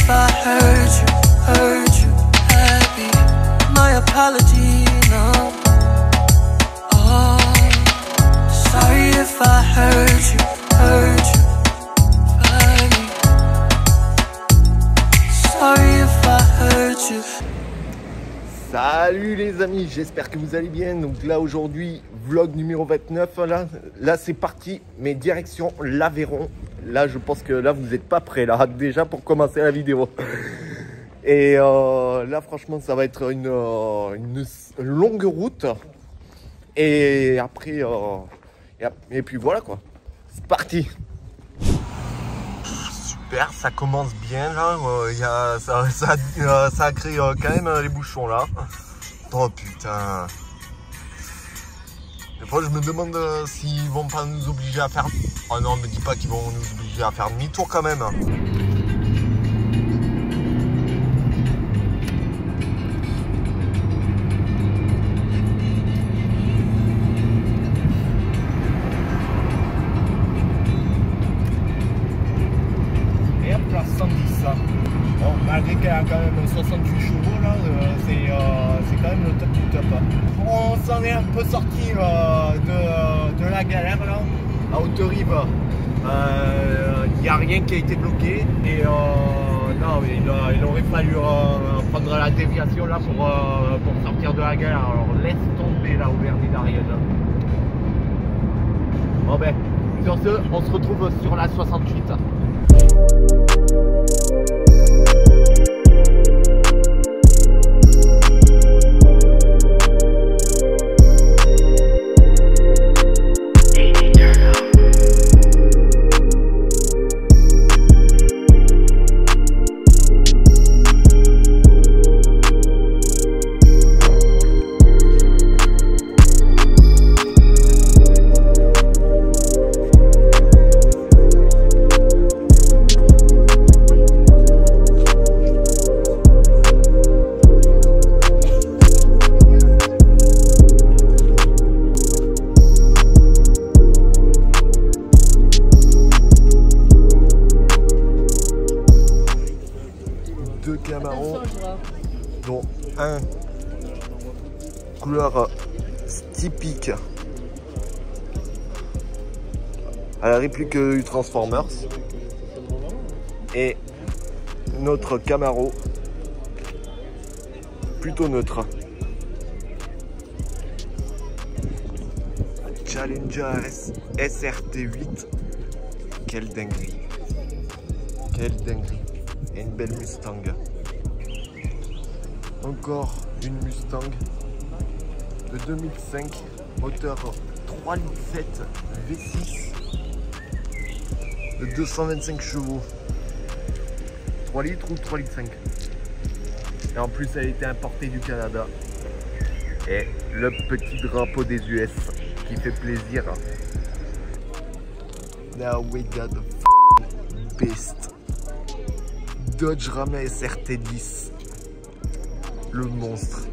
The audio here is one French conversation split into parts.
if I hurt you happy. My apology, no. Oh, sorry if I hurt you badly. Sorry if I hurt you. Salut les amis, j'espère que vous allez bien. Donc là aujourd'hui, vlog numéro 29. Là c'est parti, mais direction l'Aveyron. Là je pense que là vous n'êtes pas prêts là déjà pour commencer la vidéo. Et là franchement ça va être une longue route. Et après, et puis voilà quoi. C'est parti. Super, ça commence bien là. Ça a créé quand même les bouchons là. Oh putain. Des fois je me demande s'ils vont pas nous obliger à faire... Oh non, me dis pas qu'ils vont nous obliger à faire demi-tour quand même. Et hop là, 110 ça. Bon, malgré qu'elle a quand même 68 chevaux là, c'est quand même le top du top. On s'en est un peu sorti de la galère là, à Haute-Rive. Il n'y a rien qui a été bloqué et non, il aurait fallu prendre la déviation là pour sortir de la galère. Alors laisse tomber là au Vernis d'Ariège. Bon ben, sur ce, on se retrouve sur la 68. Deux Camaro, dont un couleur typique à la réplique du Transformers et notre Camaro plutôt neutre. Challenger SRT8, quelle dinguerie, quelle dinguerie. Et une belle Mustang. Encore une Mustang de 2005, moteur 3,7 litres V6 de 225 chevaux. 3 litres ou 3,5 litres. Et en plus elle a été importée du Canada. Et le petit drapeau des US qui fait plaisir. Now we got the best Dodge Ram SRT10, le monstre.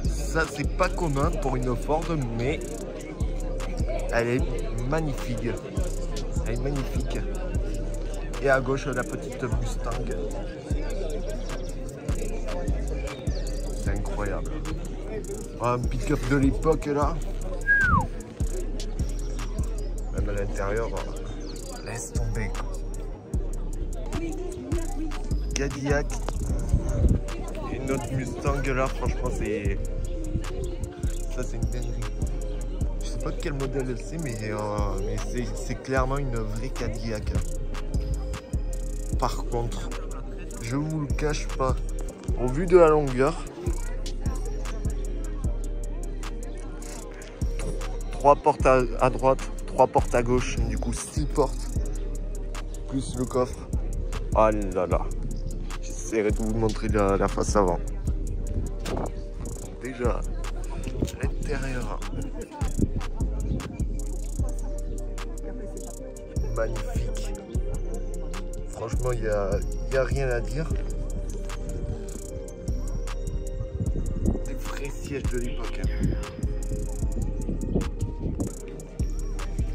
Ça c'est pas commun pour une Ford, mais elle est magnifique. Elle est magnifique. Et à gauche la petite Mustang. C'est incroyable. Un pick-up de l'époque là. Même à l'intérieur, laisse tomber quoi. Cadillac, une autre Mustang là, franchement c'est une dinguerie. Je sais pas de quel modèle c'est, mais c'est clairement une vraie Cadillac. Par contre, je vous le cache pas, au vu de la longueur, 3 portes à droite, 3 portes à gauche, du coup 6 portes plus le coffre. Oh là là. J'essaierai de vous montrer la face avant. Déjà, l'intérieur. Magnifique. Franchement, il n'y a rien à dire. Des vrais sièges de l'époque.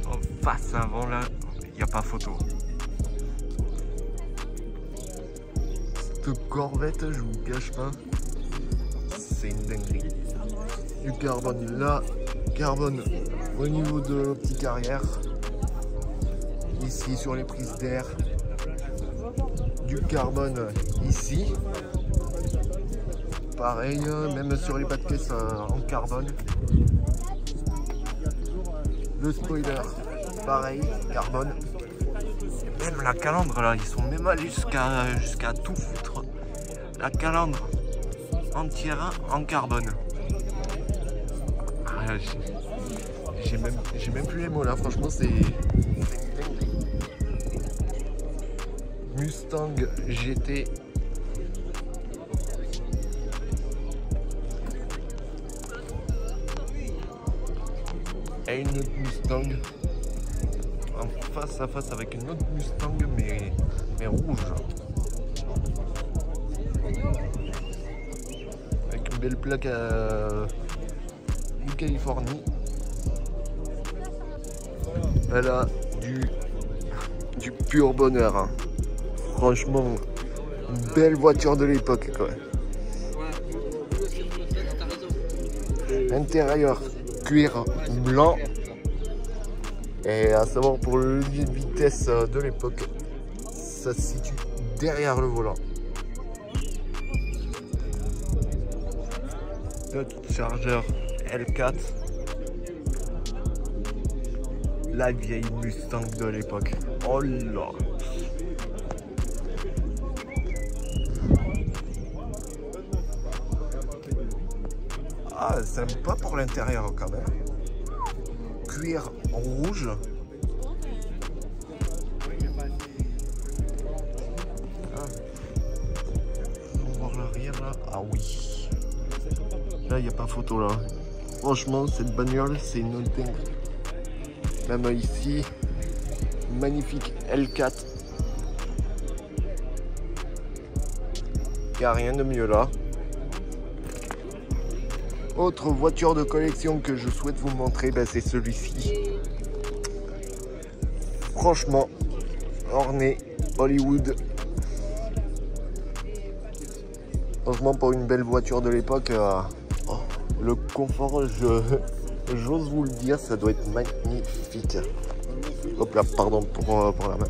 En face avant là, il n'y a pas photo. cette Corvette, je vous cache pas, c'est une dinguerie. Du carbone là, carbone au niveau de l'optique arrière, ici sur les prises d'air, du carbone ici, pareil, même sur les bas de caisse en carbone. Le spoiler, pareil, carbone. Et même la calandre là, ils sont même allés jusqu'à tout foutre. La calandre entière en carbone. Ah, j'ai même plus les mots là, franchement c'est Mustang GT. Et une autre Mustang en face à face avec une autre Mustang mais rouge, avec une belle plaque de Californie. Elle a du pur bonheur, hein. Franchement, une belle voiture de l'époque quoi. Intérieur cuir blanc, et à savoir pour le levier de vitesse de l'époque, ça se situe derrière le volant. Le Charger L4, la vieille Mustang de l'époque. Oh là! Ah, sympa pour l'intérieur quand même. Cuir rouge. Ah. On va voir l'arrière là. Ah oui. Là, il n'y a pas photo là. Franchement, cette bagnole, c'est une autre dingue. Même ici, magnifique L4. Il n'y a rien de mieux là. Autre voiture de collection que je souhaite vous montrer, ben c'est celui-ci. Franchement, orné Hollywood. Franchement, pour une belle voiture de l'époque, le confort, j'ose vous le dire, ça doit être magnifique. Hop là, pardon pour la main.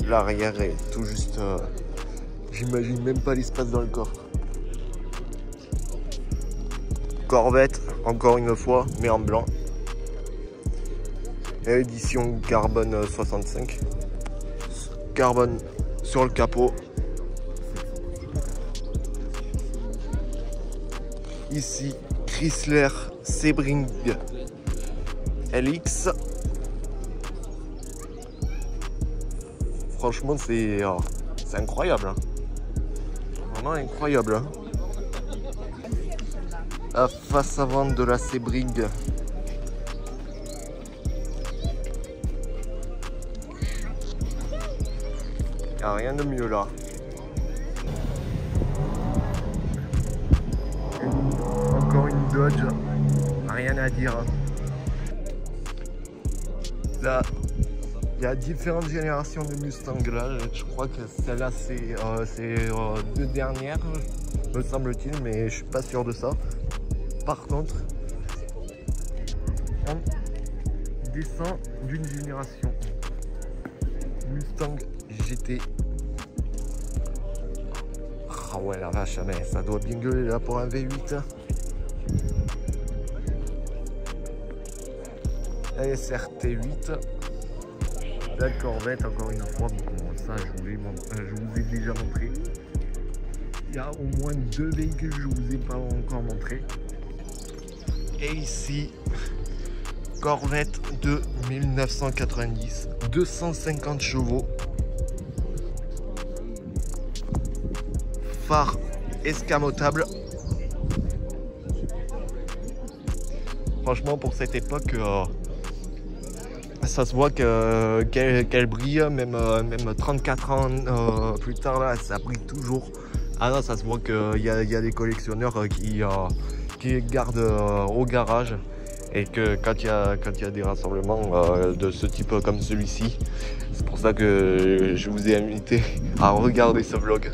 L'arrière est tout juste... j'imagine même pas l'espace dans le coffre. Corvette, encore une fois, mais en blanc. Édition carbone 65. Carbone sur le capot. Ici, Chrysler Sebring LX. Franchement, c'est incroyable. Hein. Vraiment incroyable. Hein. La face avant de la Sebring. Il n'y a rien de mieux là. Encore une Dodge. Rien à dire. Là, il y a différentes générations de Mustang là. Je crois que celle-là c'est deux dernières, me semble-t-il, mais je suis pas sûr de ça. Par contre, on descend d'une génération. Mustang GT. Ah ouais la vache, mais ça doit bien gueuler là pour un V8. SRT8. La Corvette, encore une fois, bon, ça je vous ai déjà montré. Il y a au moins deux véhicules que je vous ai pas encore montré. Et ici, Corvette de 1990, 250 chevaux, phare escamotable. Franchement, pour cette époque, ça se voit qu'elle brille, même 34 ans plus tard, là, ça brille toujours. Ah non, ça se voit qu'il y a des collectionneurs qui gardent au garage. Et que quand il y a des rassemblements de ce type comme celui-ci, c'est pour ça que je vous ai invité à regarder ce vlog.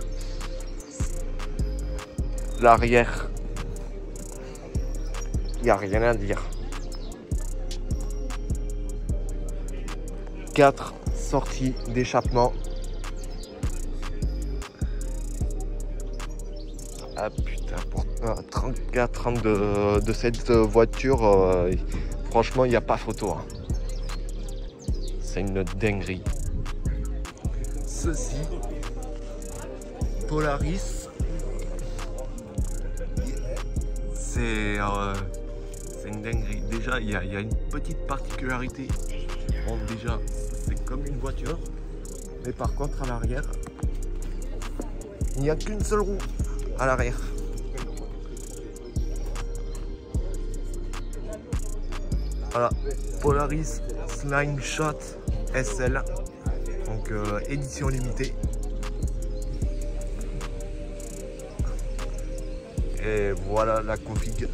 L'arrière, il n'y a rien à dire. 4 sorties d'échappement. Ah putain, pour 34 ans de cette voiture, franchement, il n'y a pas photo. Hein. C'est une dinguerie. Ceci, Polaris, c'est une dinguerie. Déjà, il y a une petite particularité. Bon, déjà, c'est comme une voiture, mais par contre, à l'arrière, il n'y a qu'une seule roue. À l'arrière. Voilà, Polaris Slingshot SL, donc édition limitée. Et voilà la config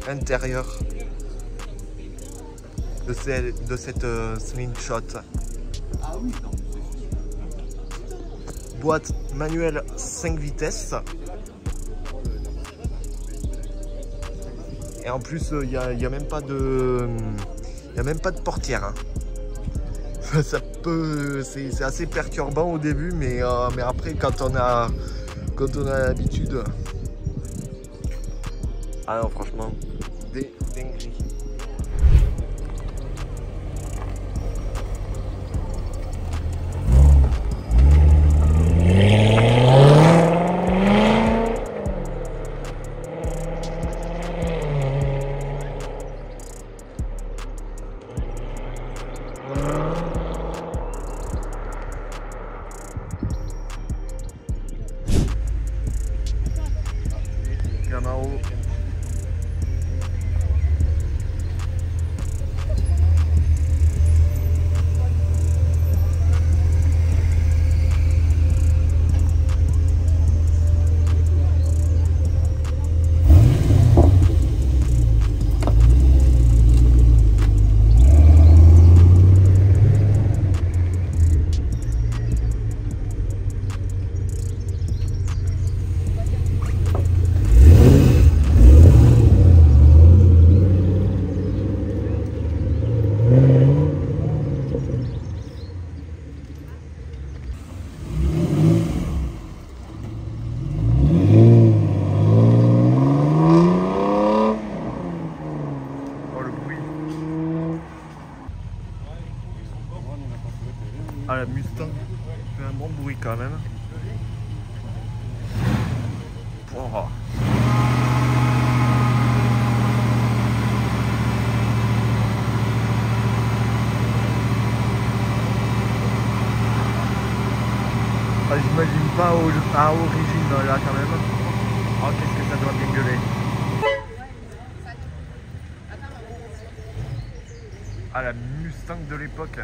intérieure de cette Slingshot. Boîte manuelle 5 vitesses. Et en plus, il n'y a même pas de portière. Hein. Ça peut, c'est assez perturbant au début, mais après, quand on a l'habitude. Ah non, franchement, des dingueries. Camaro. Ah, la Mustang fait un bon bruit quand même. Oh. Ah, j'imagine pas à origine là quand même. Oh, qu'est-ce que ça doit bien gueuler. Ah, la Mustang de l'époque.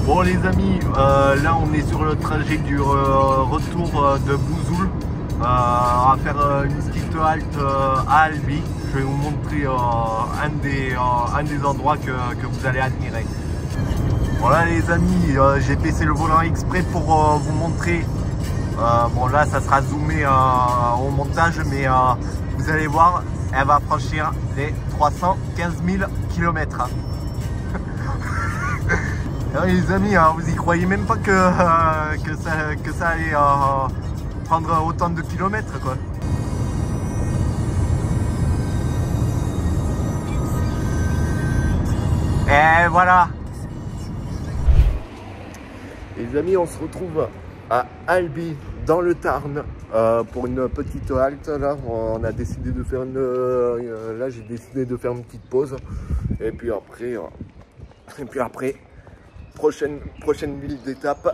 Bon les amis, là on est sur le trajet du retour de Bouzoul. On va faire une petite halte à Albi. Je vais vous montrer un des endroits que vous allez admirer. Voilà les amis, j'ai baissé le volant exprès pour vous montrer Bon là ça sera zoomé au montage, mais vous allez voir, elle va franchir les 315 000 km. Les amis, vous y croyez même pas que ça allait prendre autant de kilomètres quoi. Et voilà. Les amis, on se retrouve à Albi dans le Tarn pour une petite halte. Là, on a décidé de faire là, j'ai décidé de faire une petite pause. Et puis après, prochaine ville d'étape,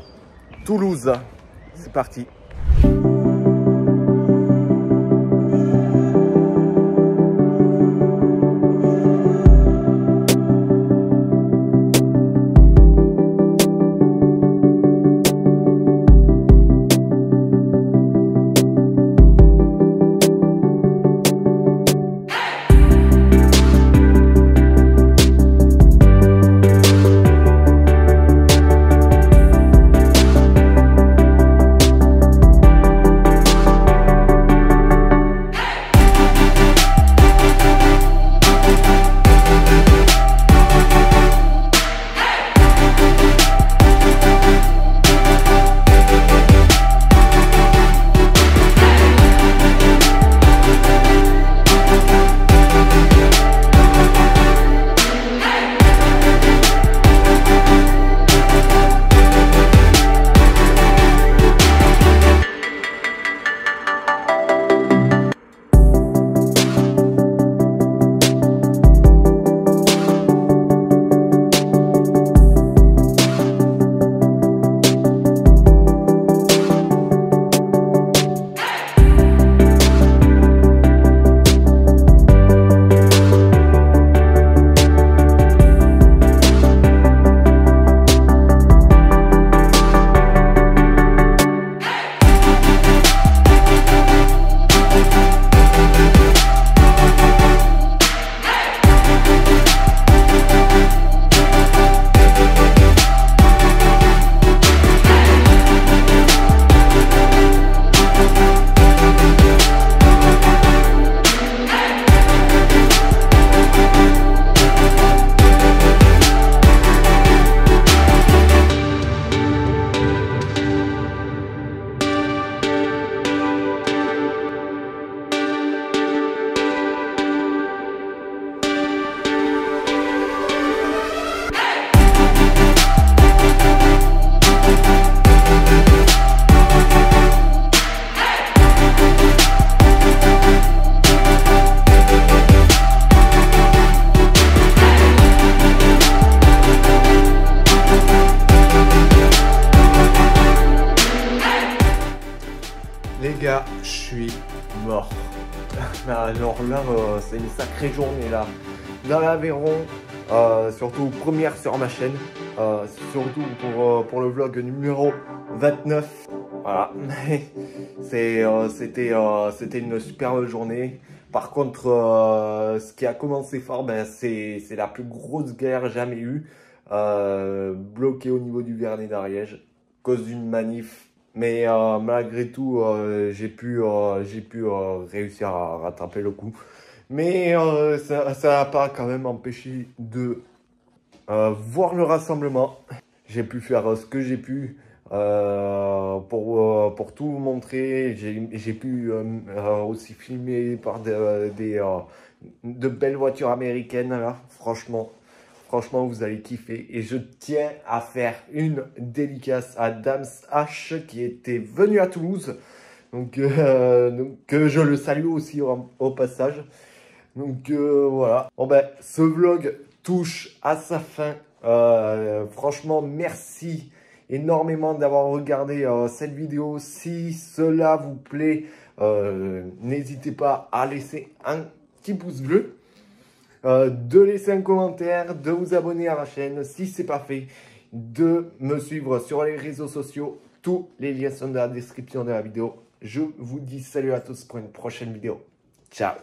Toulouse. C'est parti. Les gars, je suis mort. Alors là, c'est une sacrée journée là. Dans l'Aveyron, surtout première sur ma chaîne, surtout pour le vlog numéro 29. Voilà, c'était une superbe journée. Par contre, ce qui a commencé fort, ben, c'est la plus grosse galère jamais eue. Bloqué au niveau du Vernet d'Ariège, à cause d'une manif. Mais malgré tout, j'ai pu réussir à rattraper le coup. Mais ça n'a pas quand même empêché de voir le rassemblement. J'ai pu faire ce que j'ai pu pour tout vous montrer. J'ai pu aussi filmer par de belles voitures américaines. Là. Franchement, vous allez kiffer. Et je tiens à faire une dédicace à Dams H qui était venu à Toulouse. Donc, que je le salue aussi au passage. Donc, voilà. Bon, ben, ce vlog touche à sa fin. Franchement, merci énormément d'avoir regardé cette vidéo. Si cela vous plaît, n'hésitez pas à laisser un petit pouce bleu. De laisser un commentaire, de vous abonner à ma chaîne si ce n'est pas fait, de me suivre sur les réseaux sociaux. Tous les liens sont dans la description de la vidéo. Je vous dis salut à tous pour une prochaine vidéo. Ciao.